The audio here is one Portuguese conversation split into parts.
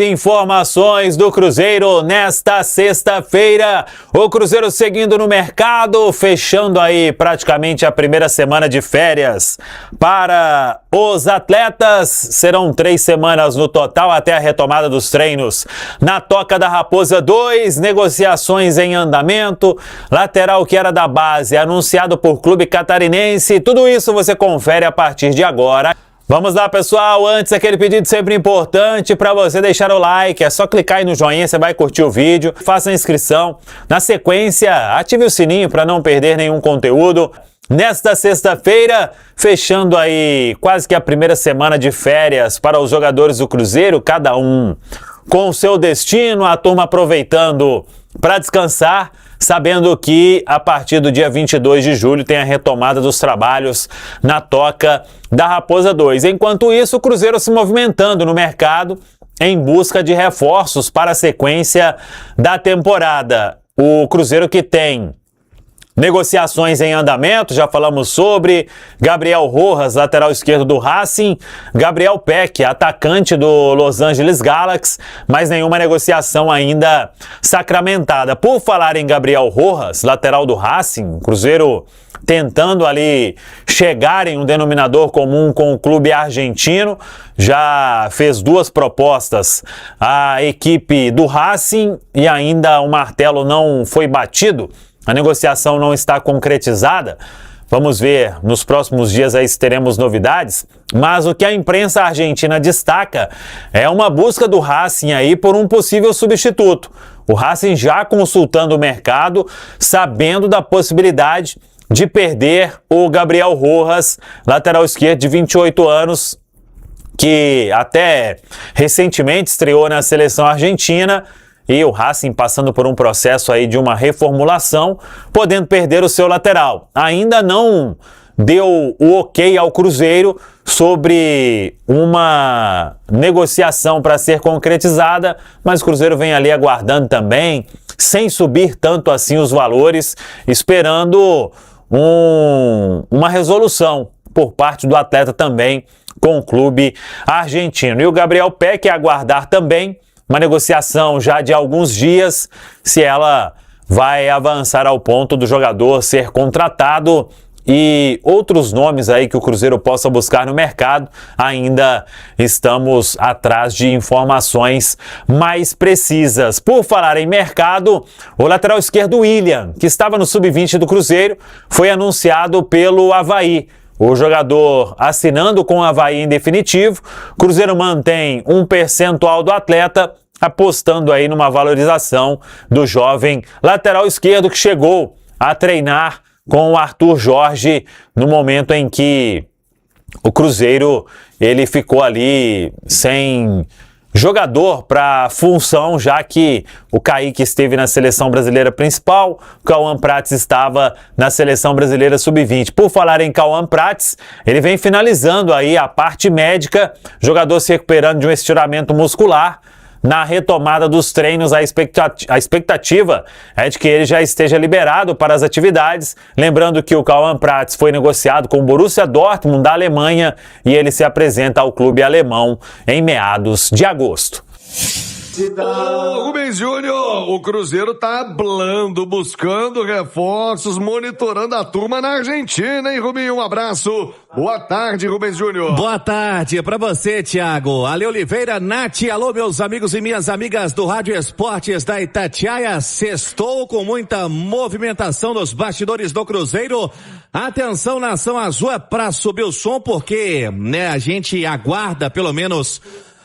Informações do Cruzeiro nesta sexta-feira. O Cruzeiro seguindo no mercado, fechando aí praticamente a primeira semana de férias para os atletas. Serão 3 semanas no total até a retomada dos treinos na Toca da Raposa 2. Negociações em andamento. Lateral que era da base, anunciado por clube catarinense. Tudo isso você confere a partir de agora. Vamos lá, pessoal, antes aquele pedido sempre importante para você deixar o like, é só clicar aí no joinha, você vai curtir o vídeo, faça a inscrição. Na sequência, ative o sininho para não perder nenhum conteúdo. Nesta sexta-feira, fechando aí quase que a primeira semana de férias para os jogadores do Cruzeiro, cada um com o seu destino, a turma aproveitando para descansar, sabendo que a partir do dia 22 de julho tem a retomada dos trabalhos na Toca da Raposa 2. Enquanto isso, o Cruzeiro se movimentando no mercado em busca de reforços para a sequência da temporada. O Cruzeiro que tem negociações em andamento, já falamos sobre Gabriel Rojas, lateral esquerdo do Racing, Gabriel Peck, atacante do Los Angeles Galaxy, mas nenhuma negociação ainda sacramentada. Por falar em Gabriel Rojas, lateral do Racing, Cruzeiro tentando ali chegar em um denominador comum com o clube argentino, já fez 2 propostas à equipe do Racing e ainda o martelo não foi batido. A negociação não está concretizada. Vamos ver nos próximos dias aí se teremos novidades. Mas o que a imprensa argentina destaca é uma busca do Racing aí por um possível substituto. O Racing já consultando o mercado, sabendo da possibilidade de perder o Gabriel Rojas, lateral esquerdo de 28 anos, que até recentemente estreou na seleção argentina. E o Racing passando por um processo aí de uma reformulação, podendo perder o seu lateral. Ainda não deu o ok ao Cruzeiro sobre uma negociação para ser concretizada, mas o Cruzeiro vem ali aguardando também, sem subir tanto assim os valores, esperando uma resolução por parte do atleta também com o clube argentino. E o Gabriel Peck aguardar também uma negociação já de alguns dias, se ela vai avançar ao ponto do jogador ser contratado e outros nomes aí que o Cruzeiro possa buscar no mercado. Ainda estamos atrás de informações mais precisas. Por falar em mercado, o lateral esquerdo William, que estava no sub-20 do Cruzeiro, foi anunciado pelo Avaí. O jogador assinando com o Avaí em definitivo, Cruzeiro mantém um percentual do atleta, apostando aí numa valorização do jovem lateral esquerdo que chegou a treinar com o Arthur Jorge no momento em que o Cruzeiro ele ficou ali sem jogador para função, já que o Kaique esteve na seleção brasileira principal, o Cauã Prates estava na seleção brasileira sub-20. Por falar em Cauã Prates, ele vem finalizando aí a parte médica, jogador se recuperando de um estiramento muscular. Na retomada dos treinos, a expectativa é de que ele já esteja liberado para as atividades. Lembrando que o Cauã Prates foi negociado com o Borussia Dortmund da Alemanha e ele se apresenta ao clube alemão em meados de agosto. Ô, Rubens Júnior, o Cruzeiro tá blando, buscando reforços, monitorando a turma na Argentina, hein, Rubinho? Um abraço. Boa tarde, Rubens Júnior. Boa tarde pra você, Thiago. Ale Oliveira, Nath, alô, meus amigos e minhas amigas do Rádio Esportes da Itatiaia. Sextou com muita movimentação nos bastidores do Cruzeiro. Atenção, nação azul, é pra subir o som, porque, a gente aguarda, pelo menos,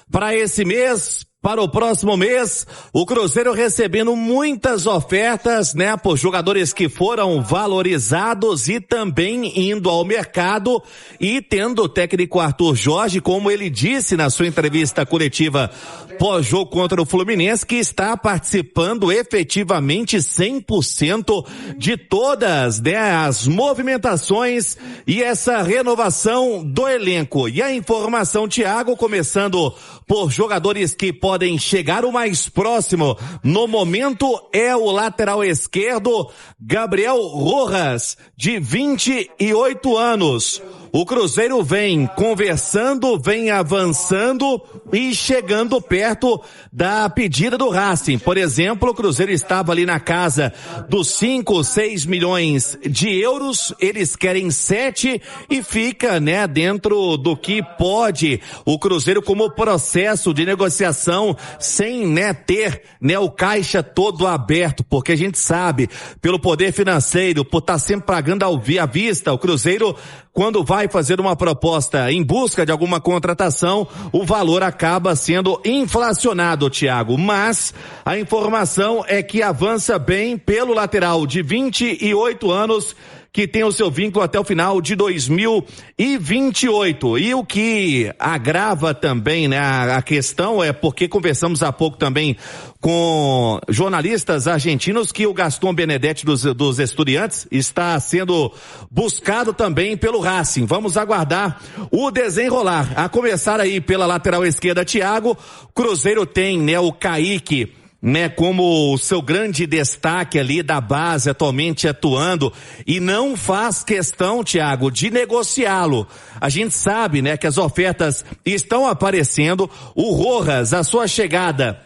para esse mês, para o próximo mês, o Cruzeiro recebendo muitas ofertas, por jogadores que foram valorizados e também indo ao mercado e tendo o técnico Arthur Jorge, como ele disse na sua entrevista coletiva pós-jogo contra o Fluminense, que está participando efetivamente 100% de todas as movimentações e essa renovação do elenco. E a informação, Thiago, começando por jogadores que podem chegar o mais próximo no momento, é o lateral esquerdo Gabriel Rojas, de 28 anos. o Cruzeiro vem conversando, vem avançando e chegando perto da pedida do Racing. Por exemplo, o Cruzeiro estava ali na casa dos 5, 6 milhões de euros, eles querem 7 e fica, né, dentro do que pode o Cruzeiro como processo de negociação sem, né, ter, né, o caixa todo aberto, porque a gente sabe, pelo poder financeiro, por estar sempre pagando à vista, o Cruzeiro, quando vai fazer uma proposta em busca de alguma contratação, o valor acaba sendo inflacionado, Thiago. Mas a informação é que avança bem pelo lateral de 28 anos, que tem o seu vínculo até o final de 2028. E o que agrava também, né, a questão é porque conversamos há pouco também com jornalistas argentinos que o Gastón Benedetti dos Estudiantes está sendo buscado também pelo Racing. Vamos aguardar o desenrolar. A começar aí pela lateral esquerda, Thiago, Cruzeiro tem, né, o Kaique, né, como o seu grande destaque ali da base atualmente atuando e não faz questão, Thiago, de negociá-lo. A gente sabe, né, que as ofertas estão aparecendo. O Rojas, a sua chegada,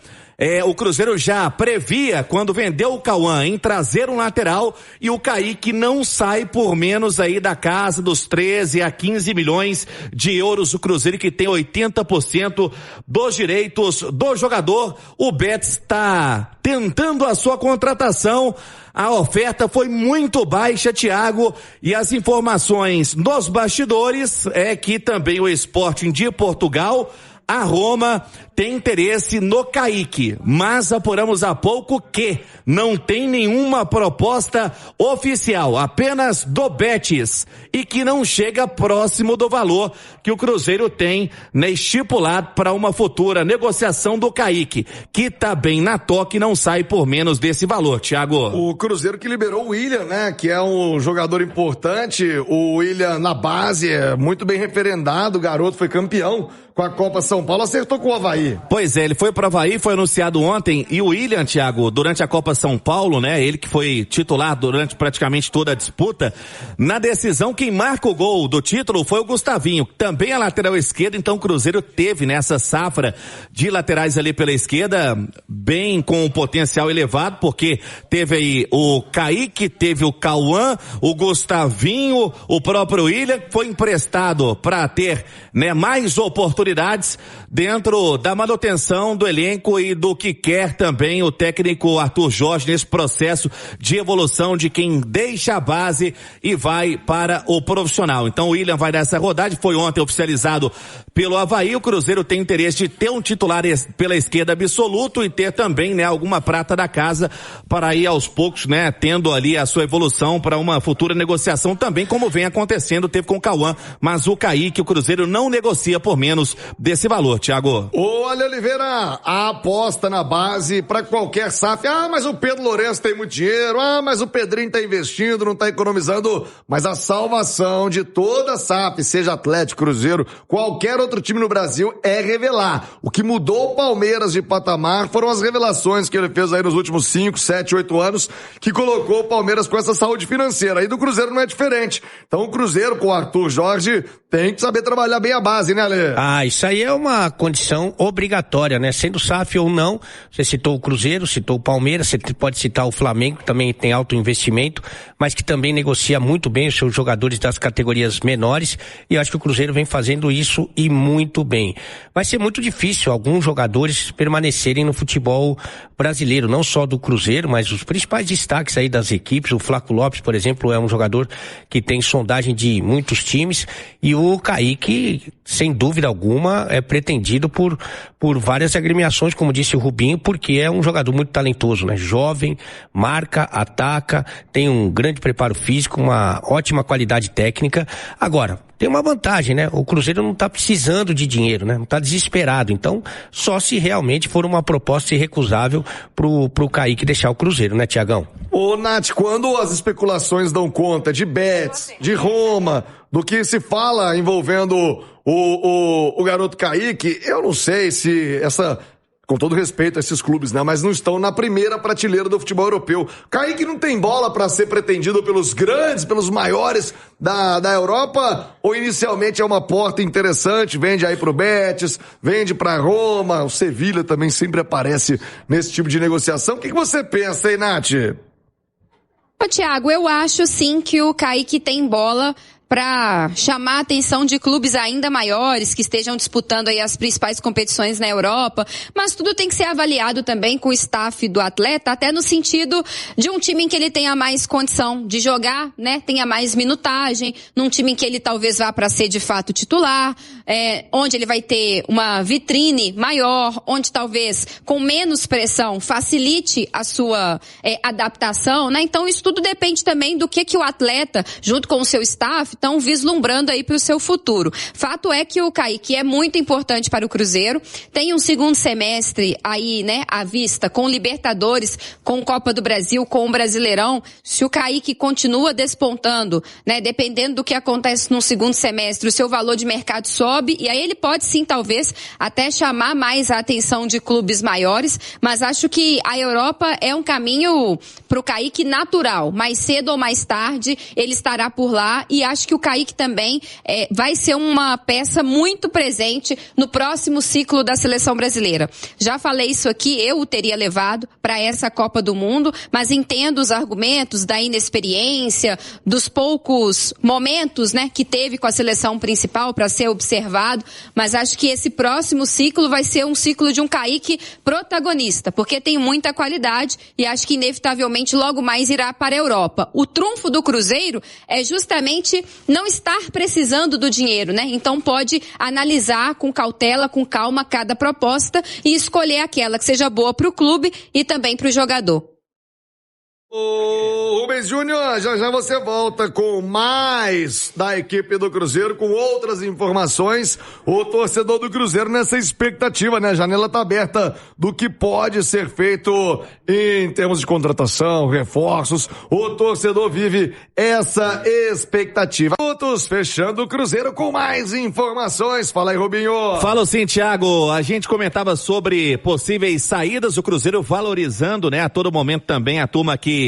o Cruzeiro já previa quando vendeu o Cauã em trazer um lateral e o Kaique não sai por menos aí da casa dos 13 a 15 milhões de euros. O Cruzeiro que tem 80% dos direitos do jogador. O Betis está tentando a sua contratação. A oferta foi muito baixa, Thiago, e as informações nos bastidores é que também o Sporting de Portugal, a Roma, tem interesse no Kaique, mas apuramos há pouco que não tem nenhuma proposta oficial, apenas do Betis, e que não chega próximo do valor que o Cruzeiro tem, né, estipulado para uma futura negociação do Kaique, que tá bem na toca e não sai por menos desse valor, Thiago. O Cruzeiro que liberou o William, né, que é um jogador importante, o William na base é muito bem referendado, o garoto foi campeão com a Copa São Paulo, acertou com o Avaí. Pois é, ele foi para o Avaí, foi anunciado ontem, e o William, Thiago, durante a Copa São Paulo, né, ele que foi titular durante praticamente toda a disputa, na decisão quem marca o gol do título foi o Gustavinho, também a lateral esquerda. Então o Cruzeiro teve nessa safra de laterais ali pela esquerda, bem com um potencial elevado, porque teve aí o Kaique, teve o Cauã, o Gustavinho, o próprio William, foi emprestado para ter, né, mais oportunidades dentro da manutenção do elenco e do que quer também o técnico Arthur Jorge nesse processo de evolução de quem deixa a base e vai para o profissional. Então o William vai nessa rodada, foi ontem oficializado pelo Avaí. O Cruzeiro tem interesse de ter um titular pela esquerda absoluto e ter também, né, alguma prata da casa para ir aos poucos, né, tendo ali a sua evolução para uma futura negociação também, como vem acontecendo, teve com o Cauã, mas o Kaique, o Cruzeiro não negocia por menos desse valor, Thiago. Olha, Oliveira, a aposta na base para qualquer SAF. Mas o Pedro Lourenço tem muito dinheiro. Mas o Pedrinho tá investindo, não tá economizando. Mas a salvação de toda a SAF, seja Atlético, Cruzeiro, qualquer outro time no Brasil, é revelar. O que mudou o Palmeiras de patamar foram as revelações que ele fez aí nos últimos 5, 7, 8 anos, que colocou o Palmeiras com essa saúde financeira. Aí do Cruzeiro não é diferente. Então o Cruzeiro com o Arthur Jorge tem que saber trabalhar bem a base, né, Ale? Isso aí é uma condição obrigatória, né? Sendo SAF ou não, você citou o Cruzeiro, citou o Palmeiras, você pode citar o Flamengo, que também tem alto investimento, mas que também negocia muito bem os seus jogadores das categorias menores, e eu acho que o Cruzeiro vem fazendo isso e muito bem. Vai ser muito difícil alguns jogadores permanecerem no futebol brasileiro, não só do Cruzeiro, mas os principais destaques aí das equipes. O Flaco Lopes, por exemplo, é um jogador que tem sondagem de muitos times, e o Kaique, sem dúvida alguma, é pretendido por várias agremiações, como disse o Rubinho, porque é um jogador muito talentoso, né? Jovem, marca, ataca, tem um grande preparo físico, uma ótima qualidade técnica. Agora, tem uma vantagem, né? O Cruzeiro não tá precisando de dinheiro, né? Não tá desesperado. Então, só se realmente for uma proposta irrecusável pro Kaique deixar o Cruzeiro, né, Tiagão? Ô, Nath, quando as especulações dão conta de Betis, de Roma, do que se fala envolvendo o garoto Kaique, eu não sei se essa com todo respeito a esses clubes, né? Mas não estão na primeira prateleira do futebol europeu. Kaique não tem bola para ser pretendido pelos grandes, pelos maiores da Europa, ou inicialmente é uma porta interessante, vende aí pro Betis, vende pra Roma, o Sevilha também sempre aparece nesse tipo de negociação. O que você pensa aí, Nath? Ô, Thiago, eu acho sim que o Kaique tem bola para chamar a atenção de clubes ainda maiores que estejam disputando aí as principais competições na Europa, mas tudo tem que ser avaliado também com o staff do atleta, até no sentido de um time em que ele tenha mais condição de jogar, né, tenha mais minutagem, num time em que ele talvez vá para ser de fato titular, onde ele vai ter uma vitrine maior, onde talvez com menos pressão facilite a sua adaptação, né? Então isso tudo depende também do que o atleta, junto com o seu staff, estão vislumbrando aí para o seu futuro. Fato é que o Kaique é muito importante para o Cruzeiro, tem um segundo semestre aí, né, à vista, com Libertadores, com Copa do Brasil, com o Brasileirão. Se o Kaique continua despontando, né, dependendo do que acontece no segundo semestre, o seu valor de mercado sobe, e aí ele pode sim, talvez, até chamar mais a atenção de clubes maiores, mas acho que a Europa é um caminho para o Kaique natural. Mais cedo ou mais tarde, ele estará por lá, e acho que o Kaique também vai ser uma peça muito presente no próximo ciclo da seleção brasileira. Já falei isso aqui, eu o teria levado para essa Copa do Mundo, mas entendo os argumentos da inexperiência, dos poucos momentos, né, que teve com a seleção principal para ser observado, mas acho que esse próximo ciclo vai ser um ciclo de um Kaique protagonista, porque tem muita qualidade e acho que inevitavelmente logo mais irá para a Europa. O trunfo do Cruzeiro é justamente não estar precisando do dinheiro, né? Então pode analisar com cautela, com calma cada proposta e escolher aquela que seja boa para o clube e também para o jogador. Ô, Rubens Júnior, já você volta com mais da equipe do Cruzeiro, com outras informações. O torcedor do Cruzeiro nessa expectativa, né? A janela tá aberta do que pode ser feito em termos de contratação, reforços. O torcedor vive essa expectativa. Juntos, fechando o Cruzeiro com mais informações. Fala aí, Rubinho. Fala sim, Thiago. A gente comentava sobre possíveis saídas, o Cruzeiro valorizando, né, a todo momento também a turma que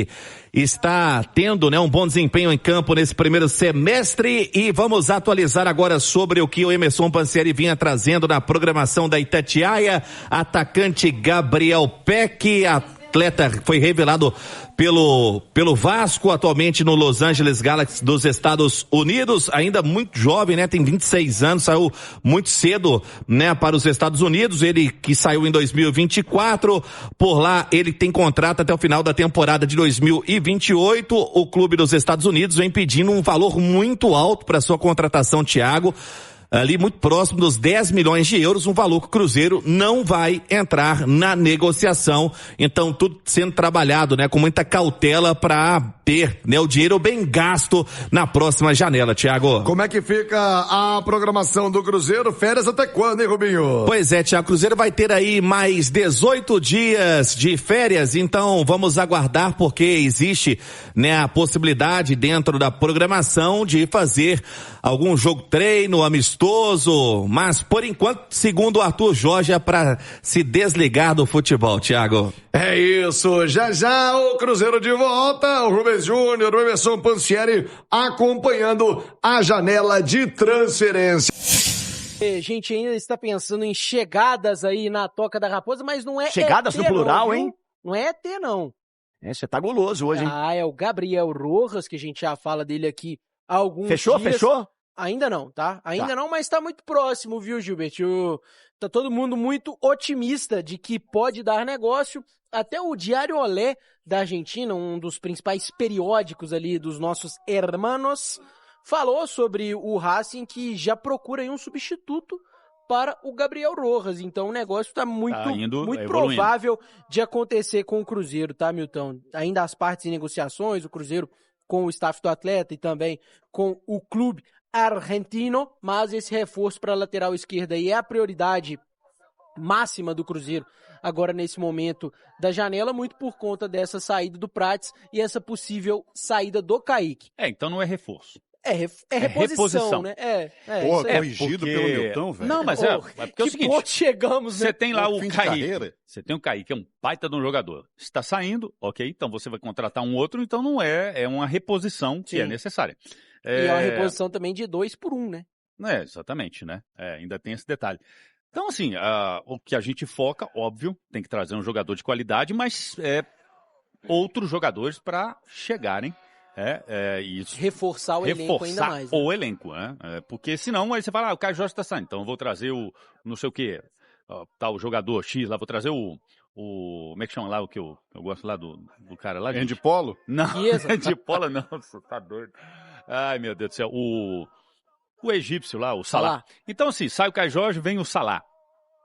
está tendo, né, um bom desempenho em campo nesse primeiro semestre, e vamos atualizar agora sobre o que o Emerson Pansieri vinha trazendo na programação da Itatiaia. Atacante Gabriel Peck, atleta foi revelado pelo Vasco, atualmente no Los Angeles Galaxy dos Estados Unidos, ainda muito jovem, né? Tem 26 anos, saiu muito cedo, né, para os Estados Unidos. Ele que saiu em 2024, por lá ele tem contrato até o final da temporada de 2028. O clube dos Estados Unidos vem pedindo um valor muito alto para sua contratação, Thiago, ali muito próximo dos 10 milhões de euros, um valor que o Cruzeiro não vai entrar na negociação. Então tudo sendo trabalhado, né, com muita cautela para ter, né, o dinheiro bem gasto na próxima janela, Thiago. Como é que fica a programação do Cruzeiro? Férias até quando, hein, Rubinho? Pois é, Thiago, o Cruzeiro vai ter aí mais 18 dias de férias, então vamos aguardar, porque existe, né, a possibilidade dentro da programação de fazer algum jogo treino, amistoso, mas por enquanto, segundo o Arthur Jorge, é para se desligar do futebol, Thiago. É isso, já o Cruzeiro de volta, o Rubens Júnior, o Emerson Pansieri acompanhando a janela de transferência. A gente ainda está pensando em chegadas aí na Toca da Raposa, mas não é chegadas ET, no plural, não, hein? Não é ET, não. Você tá guloso hoje, hein? Ah, é o Gabriel Rojas, que a gente já fala dele aqui há alguns dias. Fechou? Ainda não, tá? Ainda não, mas tá muito próximo, viu, Gilbert? Tá todo mundo muito otimista de que pode dar negócio. Até o Diário Olé da Argentina, um dos principais periódicos ali dos nossos hermanos, falou sobre o Racing, que já procura aí um substituto para o Gabriel Rojas. Então o negócio tá muito provável de acontecer com o Cruzeiro, tá, Milton? Ainda as partes em negociações, o Cruzeiro com o staff do atleta e também com o clube argentino, mas esse reforço para a lateral esquerda aí é a prioridade máxima do Cruzeiro agora nesse momento da janela, muito por conta dessa saída do Prates e essa possível saída do Kaique. Então não é reforço. É reposição, né? Pô, isso aí. corrigido pelo Milton, velho. Não, mas é porque é o Que seguinte, ponto chegamos, né? você tem lá o Fim de Kaique. carreira. Você tem o Kaique, que é um baita de um jogador. Está saindo, ok, então você vai contratar um outro, então não é uma reposição que Sim. é necessária. E é uma reposição também de 2 por 1, né? Exatamente, né? Ainda tem esse detalhe. Então, assim, o que a gente foca, óbvio, tem que trazer um jogador de qualidade, mas outros jogadores para chegarem. Isso. Reforçar o elenco ainda mais. Né? O elenco, né? Porque senão aí você fala, o Caio Jorge está saindo, então eu vou trazer o não sei o quê, tal jogador X lá, vou trazer o como é que chama lá, o que eu gosto lá do cara lá? Andy Polo? Não, Andy Polo não, você tá doido. Ai, meu Deus do céu, o egípcio lá, o Salah. Então, assim, sai o Caio Jorge, vem o Salah.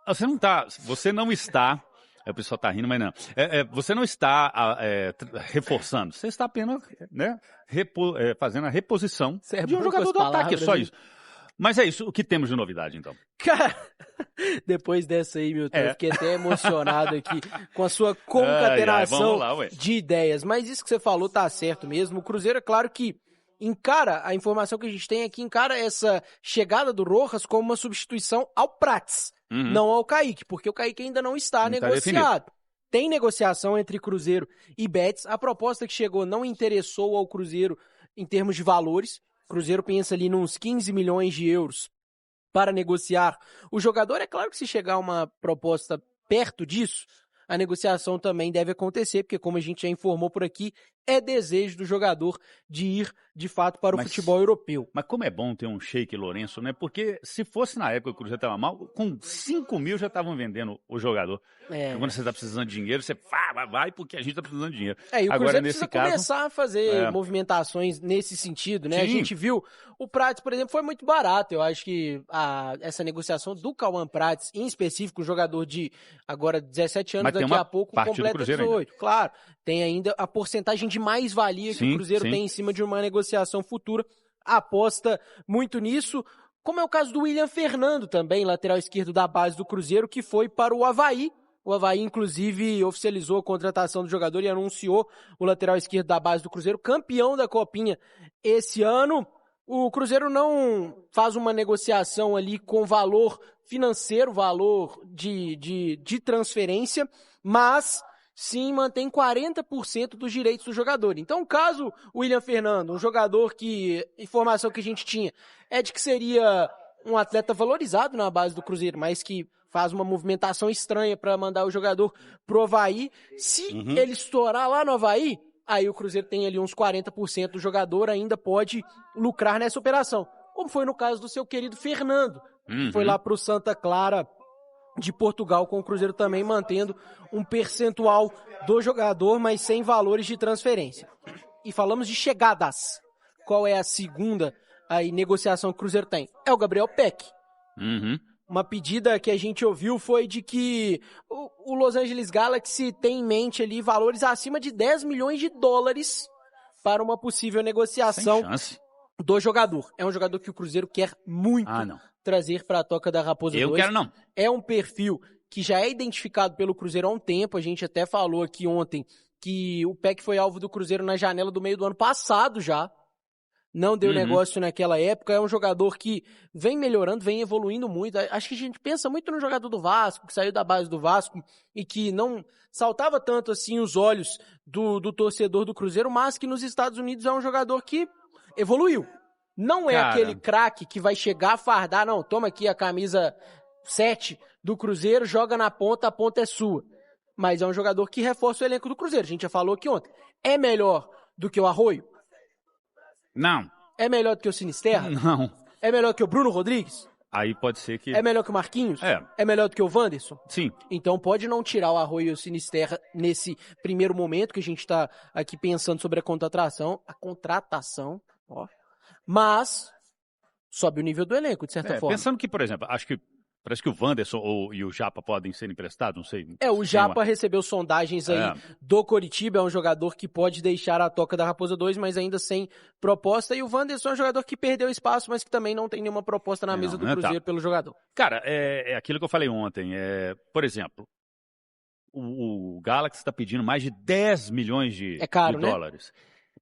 Você não está, o pessoal tá rindo, mas não. Você não está reforçando, você está apenas, né, fazendo a reposição de um jogador do ataque, é só isso. Mas é isso, o que temos de novidade, então? Cara, depois dessa aí, Milton, eu fiquei até emocionado aqui com a sua concatenação de ideias. Mas isso que você falou tá certo mesmo. O Cruzeiro, é claro que encara, a informação que a gente tem aqui, encara essa chegada do Rojas como uma substituição ao Prats, não ao Kaique, porque o Kaique ainda não está negociado. Tem negociação entre Cruzeiro e Betis. A proposta que chegou não interessou ao Cruzeiro em termos de valores. O Cruzeiro pensa ali nos 15 milhões de euros para negociar o jogador. É claro que se chegar uma proposta perto disso, a negociação também deve acontecer, porque como a gente já informou por aqui, é desejo do jogador de ir, de fato, para o futebol europeu. Mas como é bom ter um Sheik Lourenço, né? Porque se fosse na época que o Cruzeiro estava mal, com 5 mil já estavam vendendo o jogador. Quando você está precisando de dinheiro, você vai porque a gente está precisando de dinheiro. E o Agora, Cruzeiro nesse precisa caso, começar a fazer movimentações nesse sentido, né? Sim. A gente viu, o Prates, por exemplo, foi muito barato. Eu acho que essa negociação do Cauã Prates, em específico, um jogador de agora 17 anos, daqui a pouco completa 18. Ainda. Claro, tem ainda a porcentagem de mais-valia que o Cruzeiro tem em cima de uma negociação futura. Aposta muito nisso. Como é o caso do William Fernando também, lateral esquerdo da base do Cruzeiro, que foi para o Avaí. O Avaí, inclusive, oficializou a contratação do jogador e anunciou o lateral esquerdo da base do Cruzeiro, campeão da Copinha esse ano. O Cruzeiro não faz uma negociação ali com valor financeiro, valor de transferência, mas sim mantém 40% dos direitos do jogador. Então, caso o William Fernando, um jogador que, informação que a gente tinha, é de que seria um atleta valorizado na base do Cruzeiro, mas que faz uma movimentação estranha para mandar o jogador pro Avaí. Se ele estourar lá no Avaí, aí o Cruzeiro tem ali uns 40% do jogador, ainda pode lucrar nessa operação. Como foi no caso do seu querido Fernando, que foi lá pro Santa Clara de Portugal, com o Cruzeiro também mantendo um percentual do jogador, mas sem valores de transferência. E falamos de chegadas. Qual é a segunda aí, negociação que o Cruzeiro tem? É o Gabriel Peck. Uma pedida que a gente ouviu foi de que o Los Angeles Galaxy tem em mente ali valores acima de 10 milhões de dólares para uma possível negociação do jogador. É um jogador que o Cruzeiro quer muito trazer para a Toca da Raposa 2. Eu quero não. É um perfil que já é identificado pelo Cruzeiro há um tempo. A gente até falou aqui ontem que o Peck foi alvo do Cruzeiro na janela do meio do ano passado já. Não deu negócio naquela época. É um jogador que vem melhorando, vem evoluindo muito. Acho que a gente pensa muito no jogador do Vasco, que saiu da base do Vasco e que não saltava tanto assim os olhos do torcedor do Cruzeiro, mas que nos Estados Unidos é um jogador que evoluiu. Não é aquele craque que vai chegar, fardar, não, toma aqui a camisa 7 do Cruzeiro, joga na ponta, a ponta é sua. Mas é um jogador que reforça o elenco do Cruzeiro. A gente já falou aqui ontem. É melhor do que o Arroio? Não. É melhor do que o Sinisterra? Não. É melhor que o Bruno Rodrigues? Aí pode ser que... É melhor que o Marquinhos? É melhor do que o Wanderson? Sim. Então pode não tirar o Arroio e o Sinisterra nesse primeiro momento que a gente está aqui pensando sobre a contratação. Mas sobe o nível do elenco, de certa forma. Pensando que, por exemplo, parece que o Wanderson e o Japa podem ser emprestados, não sei. O Japa recebeu sondagens aí do Coritiba, é um jogador que pode deixar a Toca da Raposa 2, mas ainda sem proposta. E o Wanderson é um jogador que perdeu espaço, mas que também não tem nenhuma proposta na mesa do Cruzeiro pelo jogador. Cara, é aquilo que eu falei ontem. Por exemplo, o Galaxy está pedindo mais de 10 milhões de dólares.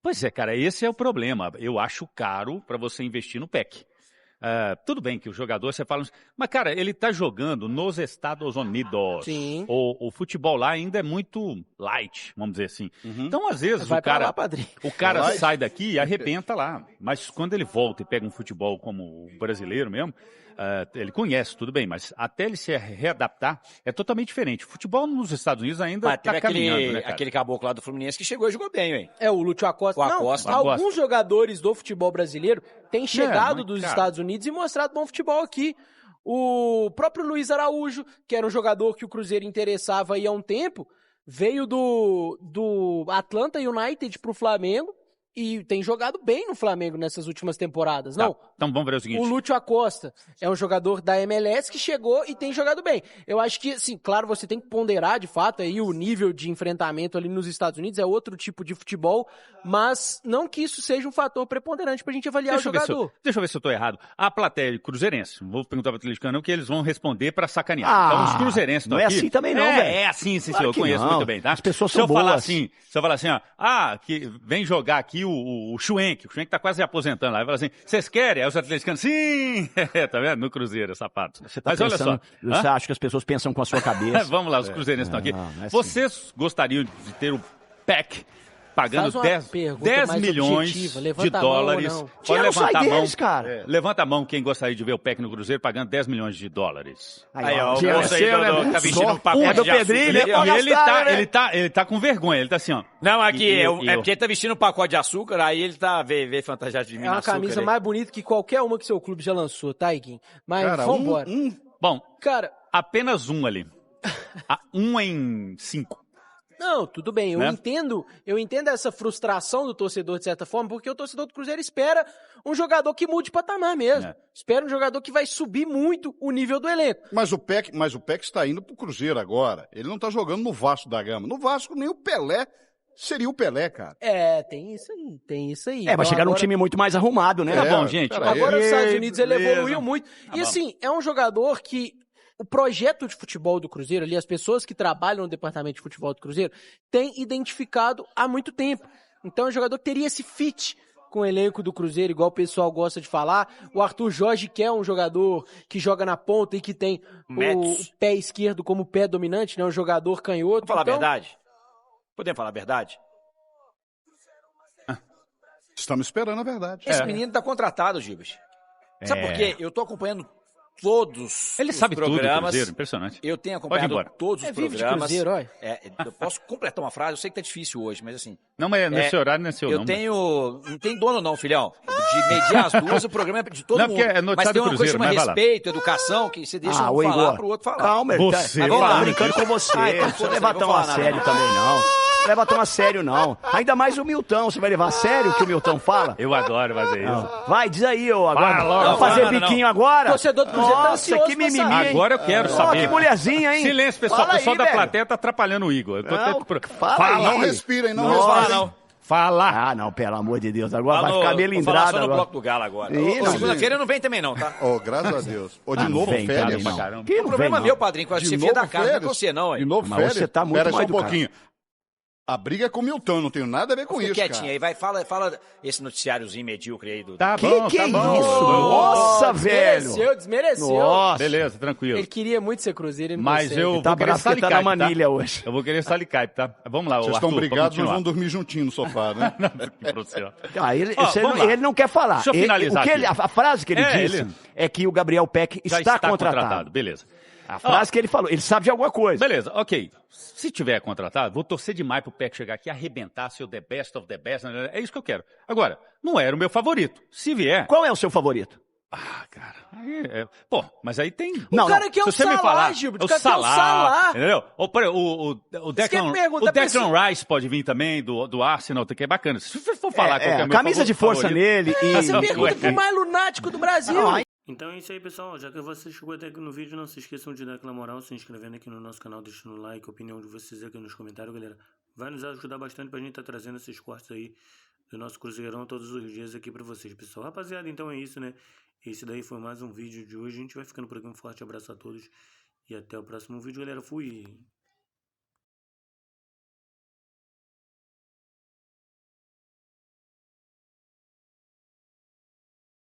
Pois é, cara, esse é o problema. Eu acho caro para você investir no PEC. Tudo bem que o jogador, você fala... Mas, cara, ele tá jogando nos Estados Unidos. Sim. O futebol lá ainda é muito light, vamos dizer assim. Então, às vezes, Vai o cara, pra lá, padrinho. o cara sai daqui e arrebenta lá. Mas quando ele volta e pega um futebol como o brasileiro mesmo, ele conhece, tudo bem, mas até ele se readaptar é totalmente diferente. O futebol nos Estados Unidos ainda está caminhando, né, cara? aquele caboclo lá do Fluminense que chegou e jogou bem, hein? É, o Lúcio Acosta. O Acosta. Não, alguns jogadores do futebol brasileiro têm chegado mas, dos cara, Estados Unidos e mostrado bom futebol aqui. O próprio Luiz Araújo, que era um jogador que o Cruzeiro interessava aí há um tempo, veio do Atlanta United pro Flamengo e tem jogado bem no Flamengo nessas últimas temporadas. Não, Então vamos ver o seguinte. o Lúcio Acosta é um jogador da MLS que chegou e tem jogado bem. Eu acho que, assim, claro, você tem que ponderar, de fato, aí o nível de enfrentamento ali nos Estados Unidos é outro tipo de futebol, mas não que isso seja um fator preponderante pra gente avaliar o jogador. Deixa eu ver se eu tô errado. A plateia cruzeirense, vou perguntar para o atleticano que eles vão responder para sacanear. Então os cruzeirenses estão não é aqui. assim também não, velho. É assim, sim, Claro eu que conheço não. muito bem, tá? As pessoas se eu são falar boas. assim, se eu falar assim, que vem jogar aqui o Schwenk tá quase aposentando lá, ele fala assim, vocês querem? Aí os atleticanos, sim! Tá vendo? No Cruzeiro, sapato. Mas olha só. Você acha que as pessoas pensam com a sua cabeça? Vamos lá, os cruzeirenses estão aqui. não é assim. Vocês gostariam de ter o PEC pagando Faz uma 10 pergunta mais milhões objetiva. de Levanta a mão ou dólares? não? Pode Não sai levantar a mão. deles, cara. Levanta a mão quem gostaria de ver o PEC no Cruzeiro pagando 10 milhões de dólares. Aí, ó, o moço aí tá vestindo um pacote É do de açúcar. Pedrinho, Ele tá com vergonha, ele tá assim, ó. Não, aqui, E é eu- porque ele tá vestindo um pacote de açúcar, aí ele tá veio fantasiado de mim É uma açúcar camisa aí. mais bonita que qualquer uma que seu clube já lançou, tá, Iguinho? Mas Cara, vambora. Bom, Cara, apenas um ali. 1 em 5. não, tudo bem, eu Né? entendo essa frustração do torcedor de certa forma, porque o torcedor do Cruzeiro espera um jogador que mude patamar mesmo. É. Espera um jogador que vai subir muito o nível do elenco. Mas o PEC está indo pro Cruzeiro agora. Ele não tá jogando no Vasco da Gama. No Vasco, nem o Pelé seria o Pelé, cara. É, tem isso aí. vai Então chegar num agora- time muito mais arrumado, né? Tá bom, gente. pera aí. Agora os Estados Unidos ele beleza. evoluiu muito. E bom. assim, é um jogador que o projeto de futebol do Cruzeiro ali, as pessoas que trabalham no departamento de futebol do Cruzeiro, têm identificado há muito tempo. Então é um jogador que teria esse fit com o elenco do Cruzeiro, igual o pessoal gosta de falar. O Arthur Jorge, que é um jogador que joga na ponta e que tem Metros. o pé esquerdo como pé dominante, né? Um jogador canhoto. Vamos falar a Então, verdade? Podemos falar a verdade? Estamos esperando a verdade. Esse menino tá contratado, Gibas. Sabe por quê? Eu tô acompanhando todos Ele os sabe tudo do programas. Cruzeiro, impressionante. Eu tenho Pode ir acompanhado embora. todos os vive de programas. Cruzeiro, olha. Eu posso completar uma frase, eu sei que tá difícil hoje, mas assim. Não, mas nesse horário não é seu, Eu não. tenho. Não tem dono, não, filhão. De mediar as duas, o programa é de todo Não, mundo. porque é noticiário Mas tem do uma coisa que Cruzeiro, chama mas vai lá. respeito, educação, que você deixa um ô, falar Igor, pro outro falar. Calma, Você ele tá fala. brincando com você. Ah, então Não precisa foda-se, levar não tão vou a falar sério nada. também, não. Não leva tão a sério, não. Ainda mais o Milton. Você vai levar a sério o que o Milton fala? Eu adoro fazer isso. Vai, diz aí, ô. Agora, Vai logo, vamos fazer não, não, biquinho agora? O torcedor do Cruzeiro tá Nossa, ansioso que pra mimimi, saber. hein? Agora eu quero Ó, saber. que mulherzinha, hein? Silêncio, pessoal. Fala O pessoal aí, da velho. plateia tá atrapalhando o Igor. Eu tô Não, até... fala Não aí. respirem, não Nossa. respirem. Fala. Ah, não, pelo amor de Deus. Agora Lá vai no- ficar vou falar melindrado só no agora. bloco do Galo agora. Ih, não, Segunda-feira não vem também não, tá? Oh, graças a Deus. Ô, de não novo vem férias. também, não. Caramba. Que O problema é vem, meu, não. padrinho, que De você novo fez da casa, não é férias? com você não, De hein? novo Mas férias? você tá muito Pera só mais um educado. pouquinho. A briga é com o Milton, não tem nada a ver com Fica isso, quietinho cara. aí, vai, fala esse noticiáriozinho medíocre aí do... Tá Que bom, que tá é bom. isso? Nossa, Desmereceu, velho. desmereceu. Nossa. Beleza, tranquilo. Ele queria muito ser Cruzeiro, ele não Mas consegue. eu Tá vou querer bravo porque tá na Salicaipe, manilha hoje. Eu vou querer Salicaipe, tá? Vamos lá, Vocês Arthur, estão brigados, nós continuar. vamos dormir juntinho no sofá, né? Pro céu. Ah, ele, Ó, você vamos não, lá. ele não quer falar. Deixa eu Ele- finalizar o que ele- aqui. a frase que ele É, disse ele- é que o Gabriel Peck Já está contratado. Beleza. A frase que ele falou, ele sabe de alguma coisa. Beleza, ok. Se tiver contratado, vou torcer demais pro PEC chegar aqui e arrebentar, ser o the best of the best. É isso que eu quero. Agora, não era o meu favorito. Se vier... Qual é o seu favorito? Ah, cara. Aí Pô, mas aí tem... Não, cara não. quer Se o você me Salah, falar, Gil, o o cara quer o Salah, Salah. entendeu? O quer perguntar, Declan Rice pode vir também, do Arsenal, que é bacana. Se você for falar qual que é o meu camisa de força favorito, nele e... Você pergunta pro mais lunático do Brasil. Não, aí- Então é isso aí, pessoal. Já que você chegou até aqui no vídeo, não se esqueçam de dar aquela moral, se inscrevendo aqui no nosso canal, deixando um like, a opinião de vocês aqui nos comentários, galera. Vai nos ajudar bastante pra gente estar trazendo esses cortes aí do nosso Cruzeirão todos os dias aqui pra vocês, pessoal. Rapaziada, então é isso, né? Esse daí foi mais um vídeo de hoje. A gente vai ficando por aqui. Um forte abraço a todos e até o próximo vídeo, galera. Fui!